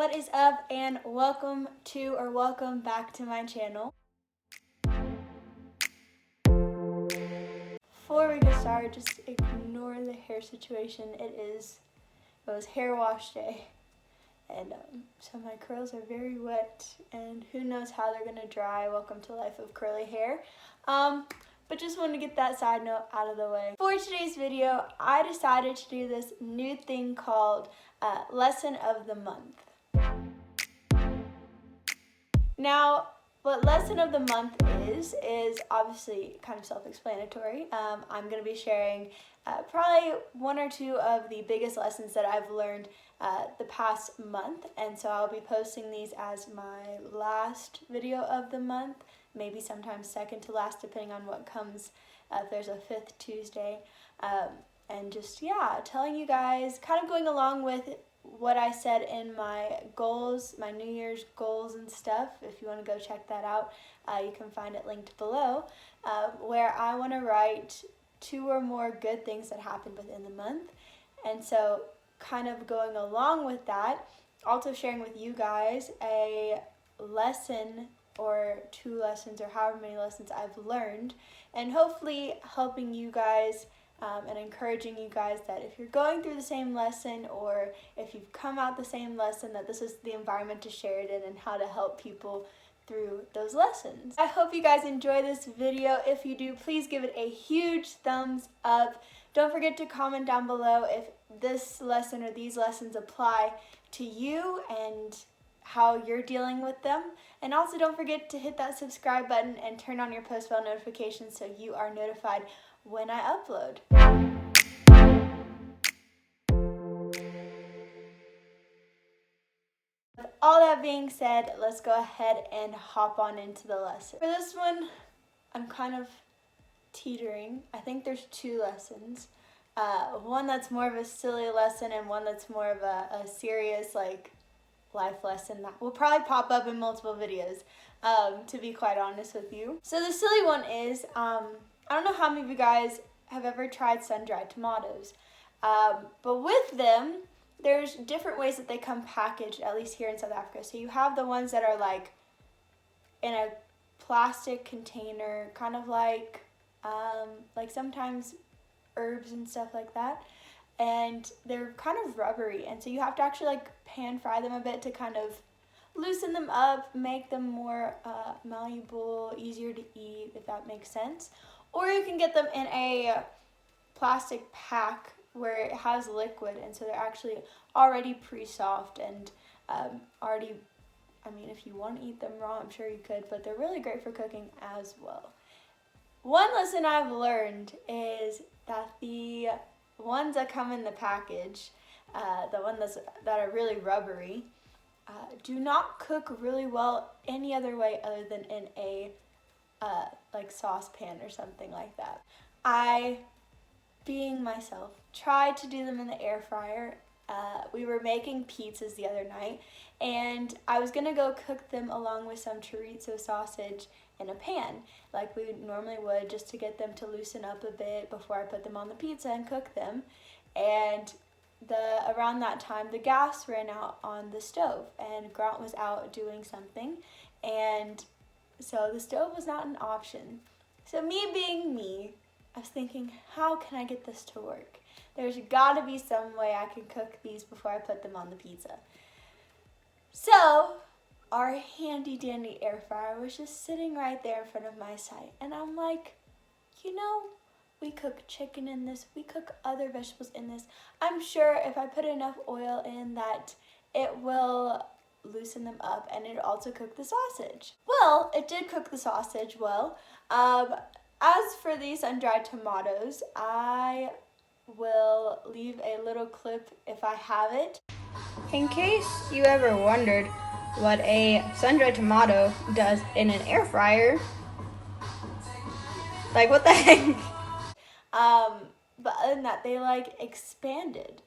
What is up, and welcome back to my channel. Before we get started, just ignore the hair situation. It was hair wash day, and so my curls are very wet, and who knows how they're gonna dry. Welcome to life of curly hair. But just wanted to get that side note out of the way. For today's video, I decided to do this new thing called Lesson of the Month. Now, what Lesson of the Month is obviously kind of self-explanatory. I'm going to be sharing probably one or two of the biggest lessons that I've learned the past month, and so I'll be posting these as my last video of the month, maybe sometimes second to last depending on what comes, if there's a fifth Tuesday, and just telling you guys, kind of going along with what I said in my goals, my New Year's goals and stuff. If you want to go check that out, you can find it linked below, where I want to write 2 or more good things that happened within the month. And so kind of going along with that, also sharing with you guys a lesson or 2 lessons or however many lessons I've learned, and hopefully helping you guys and encouraging you guys that if you're going through the same lesson, or if you've come out the same lesson, that this is the environment to share it in and how to help people through those lessons. I hope you guys enjoy this video. If you do, please give it a huge thumbs up. Don't forget to comment down below if this lesson or these lessons apply to you and how you're dealing with them. And also don't forget to hit that subscribe button and turn on your post bell notifications so you are notified when I upload. With all that being said, let's go ahead and hop on into the lesson. For this one, I'm kind of teetering. I think there's 2 lessons. One that's more of a silly lesson and one that's more of a serious life lesson that will probably pop up in multiple videos, to be quite honest with you. So the silly one is, I don't know how many of you guys have ever tried sun-dried tomatoes, but with them, there's different ways that they come packaged, at least here in South Africa. So you have the ones that are like in a plastic container, kind of like sometimes herbs and stuff like that, and they're kind of rubbery, and so you have to actually like pan fry them a bit to kind of loosen them up, make them more malleable, easier to eat, if that makes sense. Or you can get them in a plastic pack where it has liquid, and so they're actually already pre-soft and already, I mean, if you want to eat them raw, I'm sure you could, but they're really great for cooking as well. One lesson I've learned is that the ones that come in the package, the ones that are really rubbery, do not cook really well any other way other than in a saucepan or something like that. I, being myself, tried to do them in the air fryer. We were making pizzas the other night, and I was gonna go cook them along with some chorizo sausage in a pan, like we normally would, just to get them to loosen up a bit before I put them on the pizza and cook them. And around that time, the gas ran out on the stove, and Grant was out doing something, and so the stove was not an option. So me being me, I was thinking, how can I get this to work? There's gotta be some way I can cook these before I put them on the pizza. So our handy dandy air fryer was just sitting right there in front of my sight, and I'm like, we cook chicken in this, we cook other vegetables in this. I'm sure if I put enough oil in that it will loosen them up, and it also cook the sausage. Well, it did cook the sausage well. As for these sun-dried tomatoes, I will leave a little clip if I have it. In case you ever wondered what a sun-dried tomato does in an air fryer, like what the heck? But other than that, they expanded,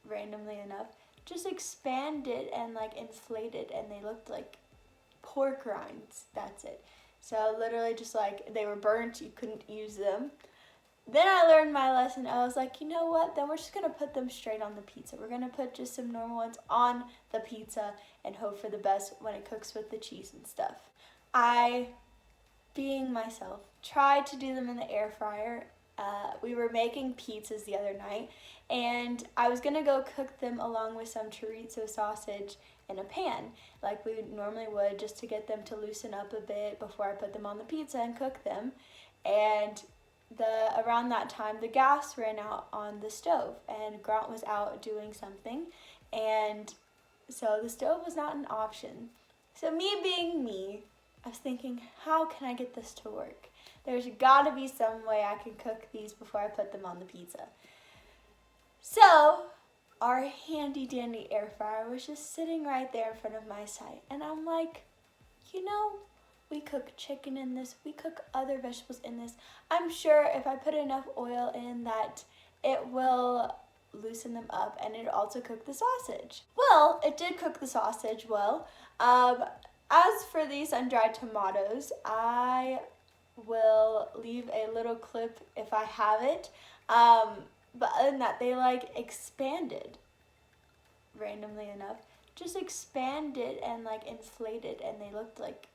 randomly enough. Just expanded and inflated, and they looked like pork rinds. That's it. So literally just they were burnt, you couldn't use them. Then I learned my lesson. I was like, you know what? Then we're just going to put them straight on the pizza. We're going to put just some normal ones on the pizza and hope for the best when it cooks with the cheese and stuff. I, being myself, tried to do them in the air fryer. We were making pizzas the other night, and I was going to go cook them along with some chorizo sausage in a pan, like we normally would, just to get them to loosen up a bit before I put them on the pizza and cook them. And around that time, the gas ran out on the stove, and Grant was out doing something, and so the stove was not an option. So me being me, I was thinking, how can I get this to work? There's got to be some way I can cook these before I put them on the pizza. So our handy dandy air fryer was just sitting right there in front of my sight, and I'm like, we cook chicken in this, we cook other vegetables in this. I'm sure if I put enough oil in that it will loosen them up, and it'll also cook the sausage. Well, it did cook the sausage well. As for these sun-dried tomatoes, I will leave a little clip if I have it. But other than that, they expanded randomly enough. Just expanded and inflated, and they looked like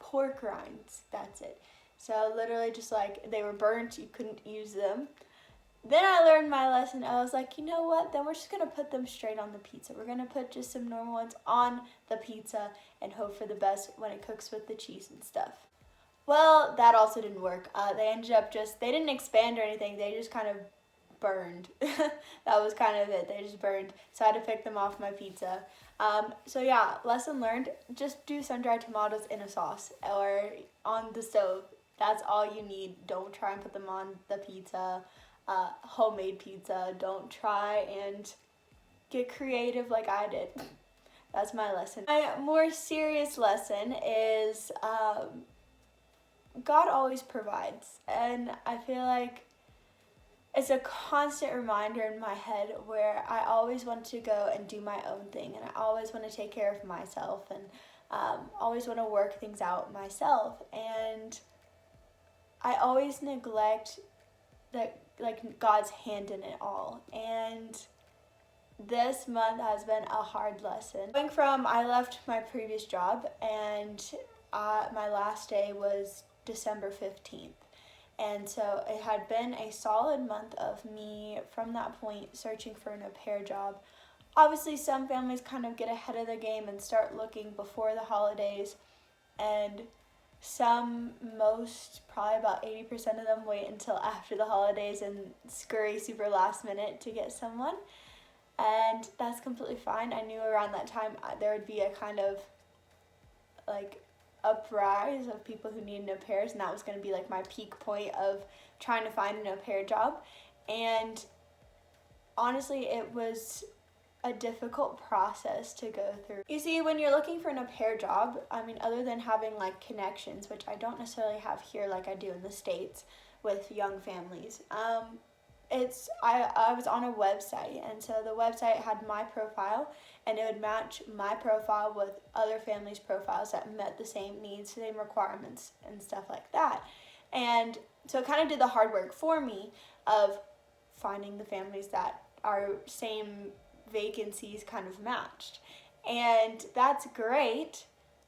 pork rinds. That's it. So literally just they were burnt, you couldn't use them. Then I learned my lesson. I was like, you know what? Then we're just going to put them straight on the pizza. We're going to put just some normal ones on the pizza and hope for the best when it cooks with the cheese and stuff. Well, that also didn't work. They ended up they didn't expand or anything. They just kind of burned. That was kind of it. They just burned. So I had to pick them off my pizza. So yeah, lesson learned. Just do sun-dried tomatoes in a sauce or on the stove. That's all you need. Don't try and put them on the pizza. Homemade pizza. Don't try and get creative like I did. That's my lesson. My more serious lesson is God always provides, and I feel like it's a constant reminder in my head where I always want to go and do my own thing, and I always want to take care of myself, and always want to work things out myself, and I always neglect God's hand in it all. And this month has been a hard lesson. I left my previous job, and my last day was December 15th. And so it had been a solid month of me from that point searching for an au pair job. Obviously, some families kind of get ahead of the game and start looking before the holidays, and probably about 80% of them wait until after the holidays and scurry super last minute to get someone. And that's completely fine. I knew around that time there would be a kind of uprise of people who needed au pairs, and that was going to be my peak point of trying to find an au pair job. And honestly, it was a difficult process to go through. You see, when you're looking for an au pair job, other than having connections, which I don't necessarily have here like I do in the States with young families, I was on a website, and so the website had my profile, and it would match my profile with other families' profiles that met the same needs, same requirements, and stuff like that. And so it kind of did the hard work for me of finding the families that our same vacancies kind of matched. And that's great,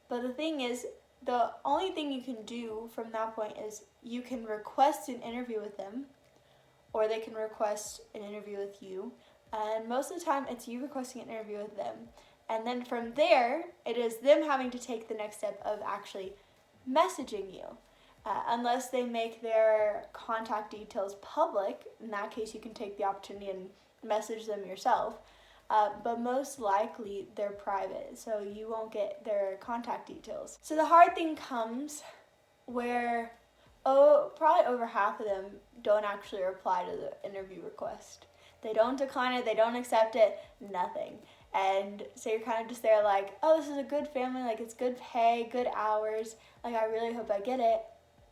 but the thing is, the only thing you can do from that point is you can request an interview with them, or they can request an interview with you. And most of the time, it's you requesting an interview with them. And then from there, it is them having to take the next step of actually messaging you. Unless they make their contact details public, in that case, you can take the opportunity and message them yourself. But most likely, they're private, so you won't get their contact details. So the hard thing comes where probably over half of them don't actually reply to the interview request. They don't decline it, they don't accept it, nothing. And so you're kind of just there this is a good family, it's good pay, good hours, I really hope I get it.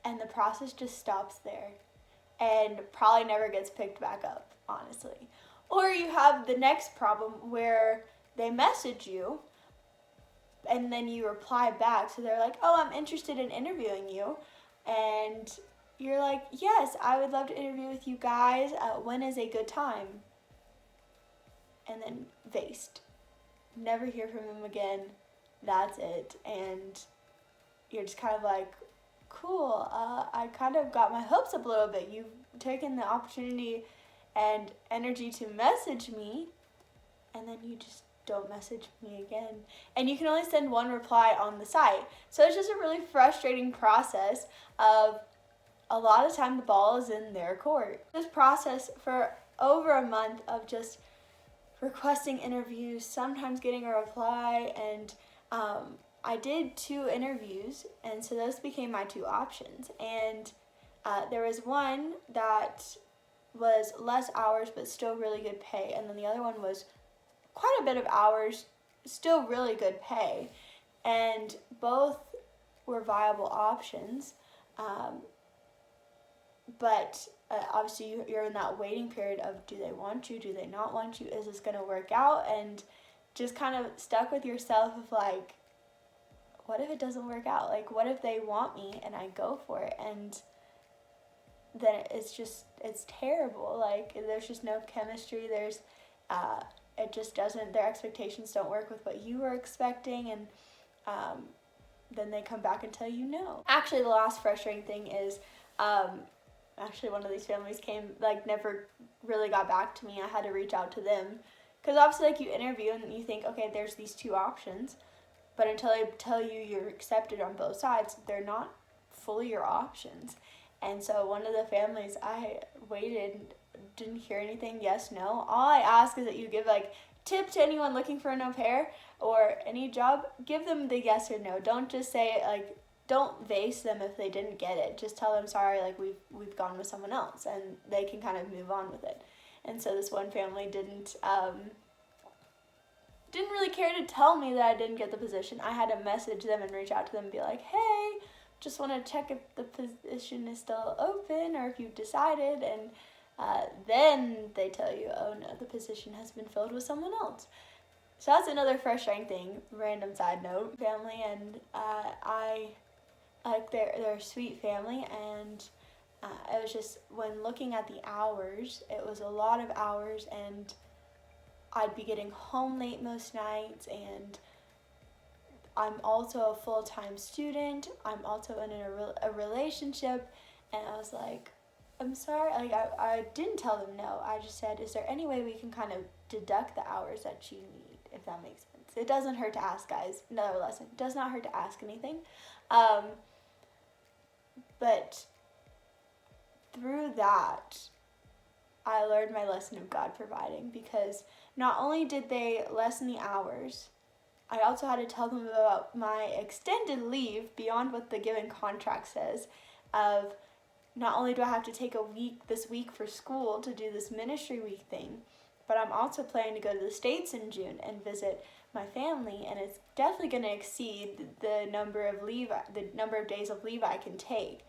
And the process just stops there and probably never gets picked back up, honestly. Or you have the next problem where they message you and then you reply back. So they're like, oh, I'm interested in interviewing you. And you're like, yes, I would love to interview with you guys. When is a good time? And then vased. Never hear from him again. That's it. And you're just kind of like, cool, I kind of got my hopes up a little bit. You've taken the opportunity and energy to message me, and then you just don't message me again. And you can only send one reply on the site. So it's just a really frustrating process of a lot of time the ball is in their court. This process for over a month of just requesting interviews, sometimes getting a reply, and I did 2 interviews, and so those became my 2 options. And there was one that was less hours but still really good pay, and then the other one was quite a bit of hours, still really good pay, and both were viable options. But obviously you're in that waiting period of, do they want you, do they not want you, is this going to work out? And just kind of stuck with yourself of like, what if it doesn't work out? Like, what if they want me and I go for it, and then it's terrible. Like, there's just no chemistry. There's it just doesn't, their expectations don't work with what you were expecting, and then they come back and tell you no. Actually, the last frustrating thing is actually one of these families never really got back to me. I had to reach out to them, because obviously, like, you interview and you think, okay, there's these 2 options, but until they tell you you're accepted on both sides, they're not fully your options. And so one of the families, I waited, didn't hear anything, yes, no. All I ask is that you give like tip to anyone looking for an au pair or any job, give them the yes or no. Don't just say like, don't vase them if they didn't get it. Just tell them, sorry, like we've gone with someone else, and they can kind of move on with it. And so this one family didn't really care to tell me that I didn't get the position. I had to message them and reach out to them and be like, hey, just want to check if the position is still open or if you've decided. And then they tell you, oh no, the position has been filled with someone else. So that's another frustrating thing. Random side note, family, and I like they're a sweet family, and it was just, when looking at the hours, it was a lot of hours, and I'd be getting home late most nights, and I'm also a full-time student. I'm also in a relationship, and I was like, I'm sorry. Like, I didn't tell them no. I just said, is there any way we can kind of deduct the hours that you need, if that makes sense? It doesn't hurt to ask, guys. Another lesson. It does not hurt to ask anything. But through that, I learned my lesson of God providing, because not only did they lessen the hours, I also had to tell them about my extended leave beyond what the given contract says, of not only do I have to take this week for school to do this ministry week thing, but I'm also planning to go to the States in June and visit my family, and it's definitely going to exceed the number of days of leave I can take.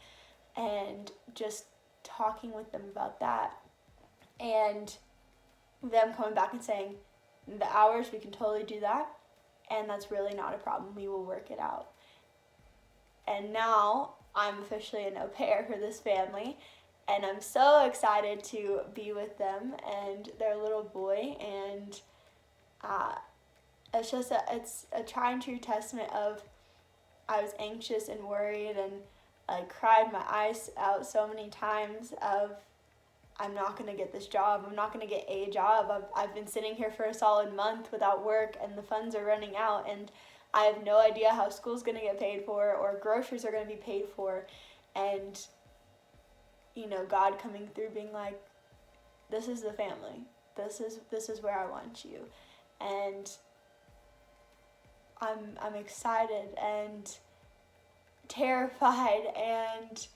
And just talking with them about that, and them coming back and saying, the hours, we can totally do that, and that's really not a problem, we will work it out. And now I'm officially an au pair for this family, and I'm so excited to be with them and their little boy. And it's just it's a tried and true testament of, I was anxious and worried, and I cried my eyes out so many times of, I'm not going to get this job. I'm not going to get a job. I've been sitting here for a solid month without work, and the funds are running out, and I have no idea how school's going to get paid for or groceries are going to be paid for. And, God coming through being like, this is the family. This is where I want you. And I'm excited and terrified, and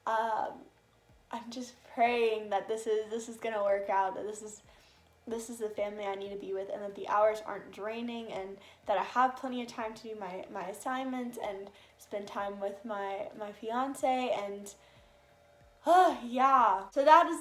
I'm just praying that this is gonna work out, that this is the family I need to be with, and that the hours aren't draining, and that I have plenty of time to do my assignments and spend time with my fiance. And yeah. So that is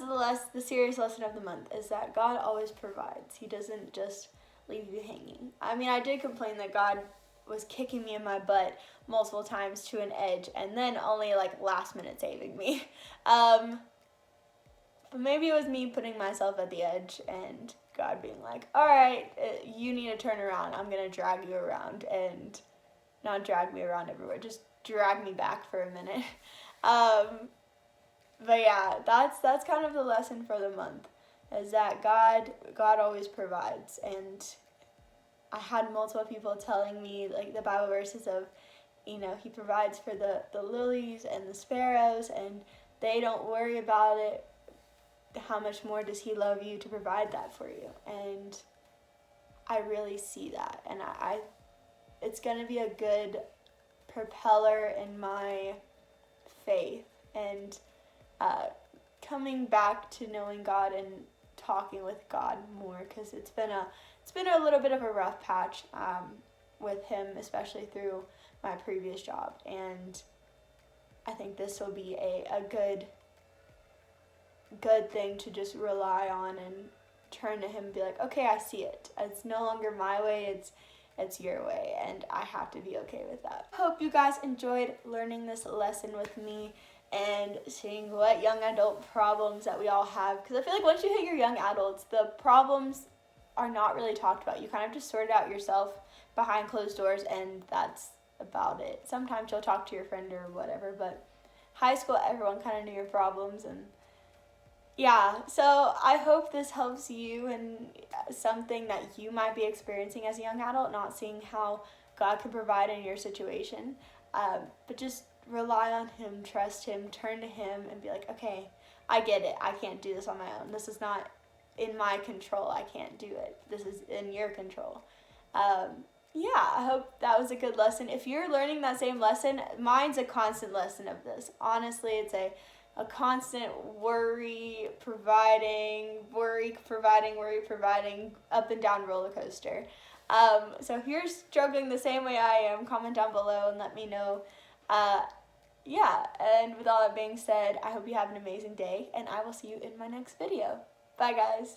the serious lesson of the month, is that God always provides. He doesn't just leave you hanging. I mean, I did complain that God was kicking me in my butt multiple times to an edge, and then only like last minute saving me. But maybe it was me putting myself at the edge and God being like, all right, you need to turn around. I'm going to drag you around, and not drag me around everywhere, just drag me back for a minute. But yeah, that's kind of the lesson for the month, is that God always provides. And I had multiple people telling me like the Bible verses of, he provides for the lilies and the sparrows, and they don't worry about it. How much more does he love you to provide that for you? And I really see that, and I it's going to be a good propeller in my faith and coming back to knowing God and talking with God more, because it's been a little bit of a rough patch with him, especially through my previous job. And I think this will be a good thing to just rely on and turn to him and be like, okay, I see it. It's no longer my way, it's your way, and I have to be okay with that. Hope you guys enjoyed learning this lesson with me and seeing what young adult problems that we all have, because I feel like once you hit your young adults, the problems are not really talked about. You kind of just sort it out yourself behind closed doors, and that's about it. Sometimes you'll talk to your friend or whatever, but high school, everyone kind of knew your problems. And yeah, so I hope this helps you in something that you might be experiencing as a young adult, not seeing how God can provide in your situation, but just rely on him, trust him, turn to him, and be like, okay, I get it. I can't do this on my own. This is not in my control. I can't do it. This is in your control. Yeah, I hope that was a good lesson. If you're learning that same lesson, mine's a constant lesson of this. Honestly, it's a constant worry providing, up and down roller coaster. So if you're struggling the same way I am, comment down below and let me know. Yeah, and with all that being said, I hope you have an amazing day, and I will see you in my next video. Bye, guys.